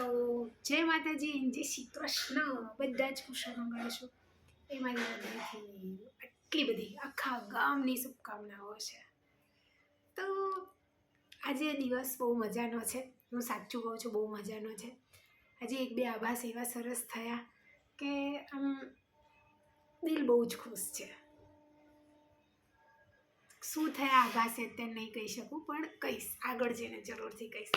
તો જય માતાજી, જય શ્રી કૃષ્ણ. બધા જ કુશળ મંગળ છો એ મારી હૃદયથી આટલી બધી આખા ગામની શુભકામનાઓ છે. તો આજે દિવસ બહુ મજાનો છે. હું સાચું કહું છું, બહુ મજાનો છે. આજે એક બે આભાસ એવા સરસ થયા કે આમ દિલ બહુ જ ખુશ છે. શું થયા આભાસ અત્યારે નહીં કહી શકું, પણ કહીશ આગળ જઈને, જરૂરથી કહીશ.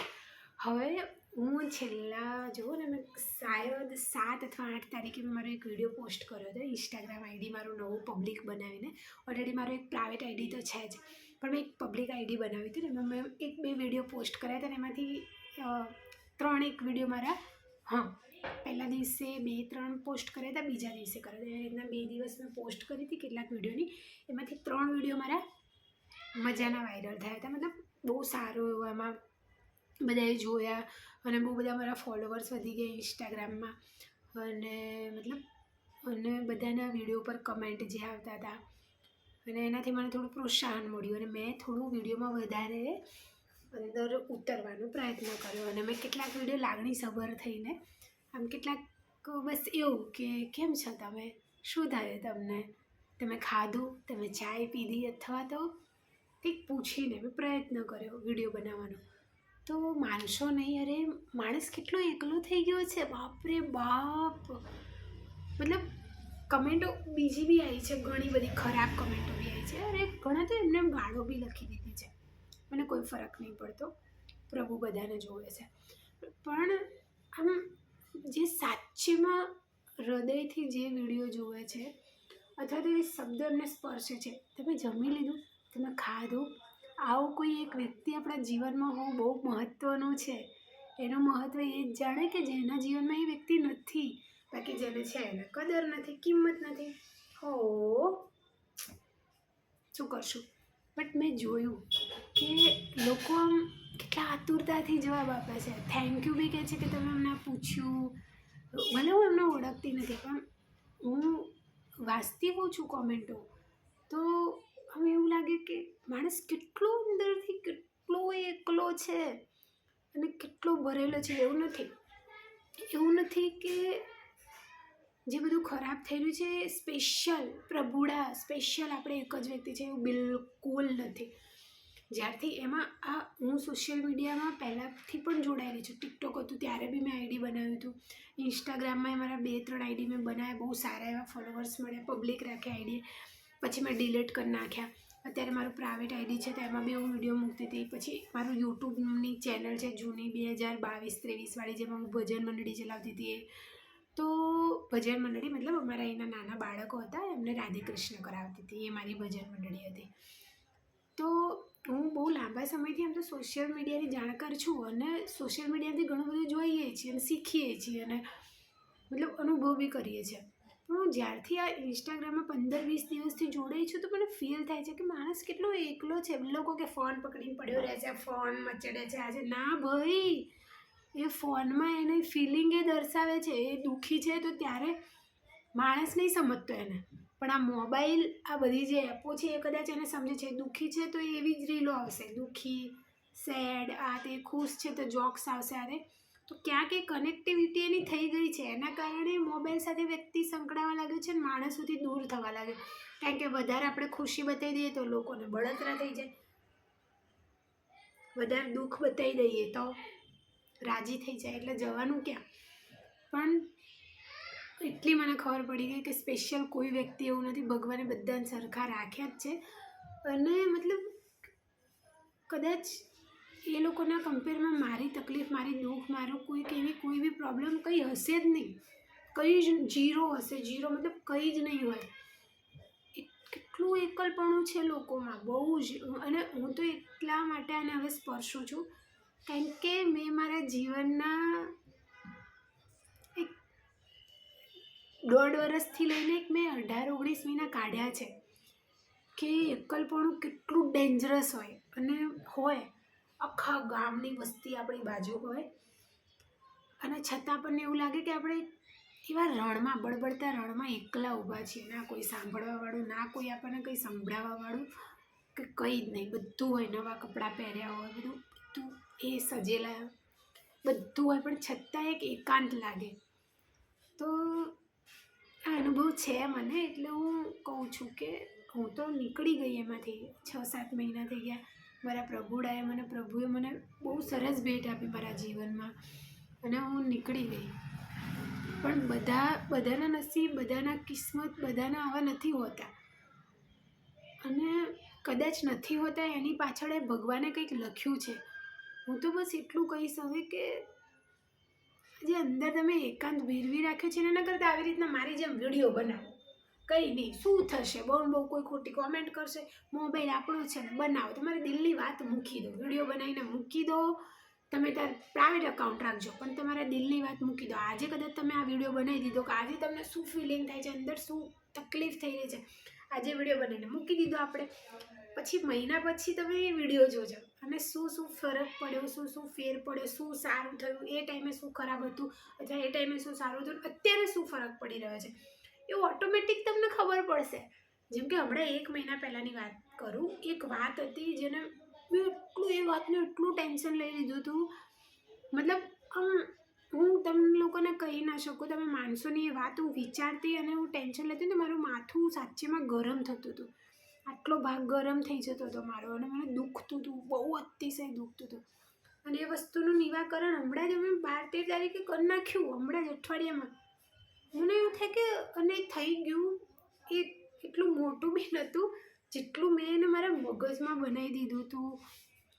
હવે હું છેલ્લા જુઓ ને, મેં શાયદ 7 અથવા 8 તારીખે મારો એક વિડીયો પોસ્ટ કર્યો હતો ઇન્સ્ટાગ્રામ આઈડી મારું નવું પબ્લિક બનાવીને. ઓલરેડી મારો એક પ્રાઇવેટ આઈડી તો છે જ, પણ મેં એક પબ્લિક આઈડી બનાવી હતી ને, એમાં મેં 1-2 વિડીયો પોસ્ટ કર્યા હતા ને એમાંથી 3 વિડીયો મારા પહેલા દિવસે 2-3 પોસ્ટ કર્યા હતા, બીજા દિવસે કર્યા હતા. એવી રીતના 2 દિવસ મેં પોસ્ટ કરી હતી કેટલાક વિડીયોની. એમાંથી 3 વિડીયો મારા મજાના વાયરલ થયા હતા. મતલબ બહુ સારું એવું એમાં બધાએ જોયા અને બહુ બધા મારા ફોલોવર્સ વધી ગયા ઇન્સ્ટાગ્રામમાં. અને બધાના વિડીયો પર કમેન્ટ જે આવતા હતા અને એનાથી મને થોડું પ્રોત્સાહન મળ્યું અને મેં થોડું વિડીયોમાં વધારે અંદર ઉતરવાનો પ્રયત્ન કર્યો. અને મેં કેટલાક વિડીયો લાગણીસભર થઈને આમ કેટલાક બસ એવું કે કેમ છો તમે, શું થાય તમને, તમે ખાધું, તમે ચાય પીધી, અથવા તો કંઈક પૂછીને મેં પ્રયત્ન કર્યો વિડીયો બનાવવાનો. તો માનશો નહીં, અરે માણસ કેટલો એકલો થઈ ગયો છે, બાપરે બાપ. મતલબ કમેન્ટો બીજી બી આવી છે, ઘણી બધી ખરાબ કમેન્ટો બી આવી છે. અરે ઘણા તો એમને ગાળો બી લખી દીધી છે. મને કોઈ ફરક નહીં પડતો, પ્રભુ બધાને જોવે છે. પણ આમ જે સાચેમાં હૃદયથી જે વિડીયો જોવે છે અથવા તો એ શબ્દ એમને સ્પર્શે છે, તમે જમી લીધું, તમે ખાધું, આવું કોઈ એક વ્યક્તિ આપણા જીવનમાં હોવું બહુ મહત્ત્વનું છે. એનું મહત્ત્વ એ જ જાણે કે જેના જીવનમાં એ વ્યક્તિ નથી, બાકી જેને છે એને કદર નથી, કિંમત નથી. શું કરશું? બટ મેં જોયું કે લોકો આમ કેટલા આતુરતાથી જવાબ આપે છે. થેન્ક યુ બી કહે છે કે તમે અમને પૂછ્યું. ભલે હું એમને ઓળખતી નથી, પણ હું વાંચતી હોઉં છું કોમેન્ટો, તો હવે એવું લાગે કે માણસ કેટલો અંદરથી કેટલો એકલો છે અને કેટલો ભરેલો છે. એવું નથી કે જે બધું ખરાબ થયેલું છે સ્પેશિયલ પ્રભુડા, સ્પેશિયલ આપણે એક જ વ્યક્તિ છે, એવું બિલકુલ નથી. જ્યારથી એમાં હું સોશિયલ મીડિયામાં પહેલાંથી પણ જોડાયેલી છું. ટિકટોક હતું ત્યારે બી મેં આઈડી બનાવ્યું હતું. ઇન્સ્ટાગ્રામમાં મારા 2-3 આઈડી મેં બનાવ્યા, બહુ સારા એવા ફોલોવર્સ મળ્યા, પબ્લિક રાખ્યા આઈડી. પછી મેં ડિલીટ કરી નાખ્યા. અત્યારે મારું પ્રાઇવેટ આઈડી છે, તો એમાં બી હું વિડીયો મૂકતી હતી. પછી મારું યુટ્યુબની ચેનલ છે જૂની 2022-23 વાળી, જેમાં હું ભજન મંડળી ચલાવતી હતી. તો ભજન મંડળી મતલબ અમારા અહીંના નાના બાળકો હતા, એમને રાધે કૃષ્ણ કરાવતી હતી, એ મારી ભજન મંડળી હતી. તો હું બહુ લાંબા સમયથી આમ તો સોશિયલ મીડિયાની જાણકાર છું અને સોશિયલ મીડિયાથી ઘણું બધું જોઈએ છીએ અને શીખીએ છીએ અને મતલબ અનુભવ બી કરીએ છીએ. પણ હું જ્યારથી આ ઇન્સ્ટાગ્રામમાં 15-20 દિવસથી જોડાઈ છું, તો મને ફીલ થાય છે કે માણસ કેટલો એકલો છે. લોકો કે ફોન પકડીને પડ્યો રહે છે, ફોન મચડે છે આજે. ના ભાઈ, એ ફોનમાં એને ફિલિંગ એ દર્શાવે છે, એ દુઃખી છે તો ત્યારે માણસ નહીં સમજતો એને, પણ આ મોબાઈલ, આ બધી જે એપો છે એ કદાચ એને સમજે છે. દુઃખી છે તો એવી જ રીલો આવશે, દુઃખી, સેડ, આ તે. ખુશ છે તો જોક્સ આવશે. આરે તો ક્યાંક એ કનેક્ટિવિટી એની થઈ ગઈ છે, એના કારણે મોબાઈલ સાથે વ્યક્તિ સંકળાવા લાગે છે અને માણસોથી દૂર થવા લાગે. કારણ કે વધારે આપણે ખુશી બતાવી દઈએ તો લોકોને બળતરા થઈ જાય, વધારે દુઃખ બતાવી દઈએ તો રાજી થઈ જાય, એટલે જવાનું ક્યાં. પણ એટલી મને ખબર પડી ગઈ કે સ્પેશિયલ કોઈ વ્યક્તિ એવું નથી, ભગવાને બધાને સરખા રાખ્યા જ છે. અને મતલબ કદાચ એ લોકોના કમ્પેરમાં મારી તકલીફ, મારી દુઃખ, મારો એવી કોઈ બી પ્રોબ્લેમ કંઈ હશે જ નહીં. કંઈ જ ઝીરો હશે, ઝીરો મતલબ કંઈ જ નહીં હોય. કેટલું એકલપણું છે લોકોમાં, બહુ જ. અને હું તો એટલા માટે આને હવે સ્પર્શું છું કારણ કે મેં મારા જીવનના 1.5 વર્ષથી લઈને મેં 18-19 મહિના કાઢ્યા છે કે એકલપણું કેટલું ડેન્જરસ હોય. અને આખા ગામની વસ્તી આપણી બાજુ હોય અને છતાં પણ એવું લાગે કે આપણે એવા રણમાં, બળબડતા રણમાં એકલા ઊભા છીએ. ના કોઈ સાંભળવાવાળું, ના કોઈ આપણને કંઈ સંભળાવવાવાળું, કે કંઈ જ નહીં. બધું હોય, નવા કપડાં પહેર્યા હોય, બધું એ સજેલા બધું હોય પણ છતાં એક એકાંત લાગે. તો આ અનુભવ છે મને, એટલે હું કહું છું કે હું તો નીકળી ગઈ એમાંથી. 6-7 મહિના થઈ ગયા. મારા પ્રભુએ મને બહુ સરસ ભેટ આપી મારા જીવનમાં, અને હું નીકળી ગઈ. પણ બધાના નસીબ, બધાના કિસ્મત, બધાના આવા નથી હોતા. અને કદાચ નથી હોતા એની પાછળ ભગવાને કંઈક લખ્યું છે. હું તો બસ એટલું કહીશ હવે કે જે અંદર તમે એકાંત ભેરવી રાખ્યો છે ને, એના કરતાં આવી રીતના મારી જેમ વિડીયો બનાવો. કંઈ નહીં, શું થશે? બહુ કોઈ ખોટી કોમેન્ટ કરશે, મોબાઈલ આપણો છે ને, બનાવો. તમારી દિલની વાત મૂકી દો, વિડીયો બનાવીને મૂકી દો. તમે તાર પ્રાઇવેટ એકાઉન્ટ રાખજો, પણ તમારા દિલની વાત મૂકી દો. આજે કદાચ તમે આ વિડીયો બનાવી દીધો કે આજે તમને શું ફિલિંગ થાય છે, અંદર શું તકલીફ થઈ રહી છે, આજે વિડીયો બનાવીને મૂકી દીધો આપણે. પછી મહિના પછી તમે એ વિડીયો જોજો અને શું ફરક પડ્યો, શું ફેર પડ્યો, શું સારું થયું, એ ટાઈમે શું ખરાબ હતું, અથવા એ ટાઈમે શું સારું થયું, અત્યારે શું ફરક પડી રહ્યો છે, એવું ઓટોમેટિક તમને ખબર પડશે. જેમ કે હમણાં 1 મહિના પહેલાંની વાત કરું, એક વાત હતી જેને મેં એ વાતનું એટલું ટેન્શન લઈ લીધું હતું. મતલબ હું તમને લોકોને કહી ના શકું, તમે માનશો નહીં. એ વાત હું વિચારતી અને હું ટેન્શન લેતી ને, મારું માથું સાચેમાં ગરમ થતું હતું. આટલો ભાગ ગરમ થઈ જતો હતો મારો, અને મને દુખતું હતું, બહુ અતિશય દુખતું હતું. અને એ વસ્તુનું નિરાકરણ હમણાં જ અમે 12-13 તારીખે કરી નાખ્યું, હમણાં જ અઠવાડિયામાં. મને એવું થાય કે અને થઈ ગયું. એ એટલું મોટું બી નહોતું જેટલું મેં એને મારા મગજમાં બનાવી દીધું હતું,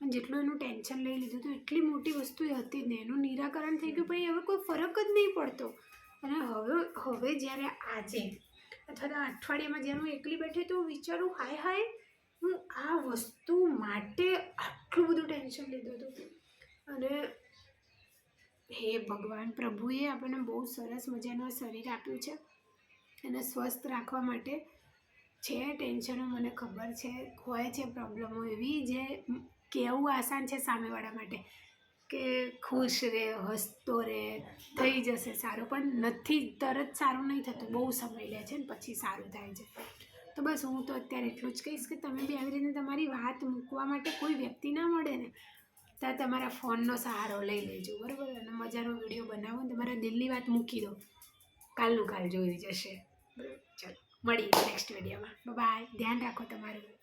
અને જેટલું એનું ટેન્શન લઈ લીધું હતું. એટલી મોટી વસ્તુ એ હતી જ નહીં. એનું નિરાકરણ થઈ ગયું. પછી હવે કોઈ ફરક જ નહીં પડતો. અને હવે જ્યારે આજે અથવા તો અઠવાડિયામાં જ્યારે હું એકલી બેઠી તો વિચારું, હાય હું આ વસ્તુ માટે આટલું બધું ટેન્શન લીધું હતું. અને હે ભગવાન, પ્રભુએ આપણને બહુ સરસ મજાનું શરીર આપ્યું છે, એને સ્વસ્થ રાખવા માટે છે ટેન્શનો, મને ખબર છે, હોય છે પ્રોબ્લેમો એવી જે કહેવું આસાન છે સામેવાળા માટે કે ખુશ રહે, હસતો રહે, થઈ જશે સારું, પણ નથી, તરત સારું નહીં થતું, બહુ સમય લે છે ને પછી સારું થાય છે. તો બસ હું તો અત્યારે એટલું જ કહીશ કે તમે બી આવી રીતે તમારી વાત મૂકવા માટે કોઈ વ્યક્તિ ના મળે ને, ત્યાં તમારા ફોનનો સહારો લઈ લેજો, બરાબર? અને મજાનો વિડીયો બનાવો ને તમારા દિલની વાત મૂકી દો, કાલનું કાલ જોઈ જશે, બરાબર? ચાલો મળીએ નેક્સ્ટ વિડીયોમાં. બાય, ધ્યાન રાખો તમારું.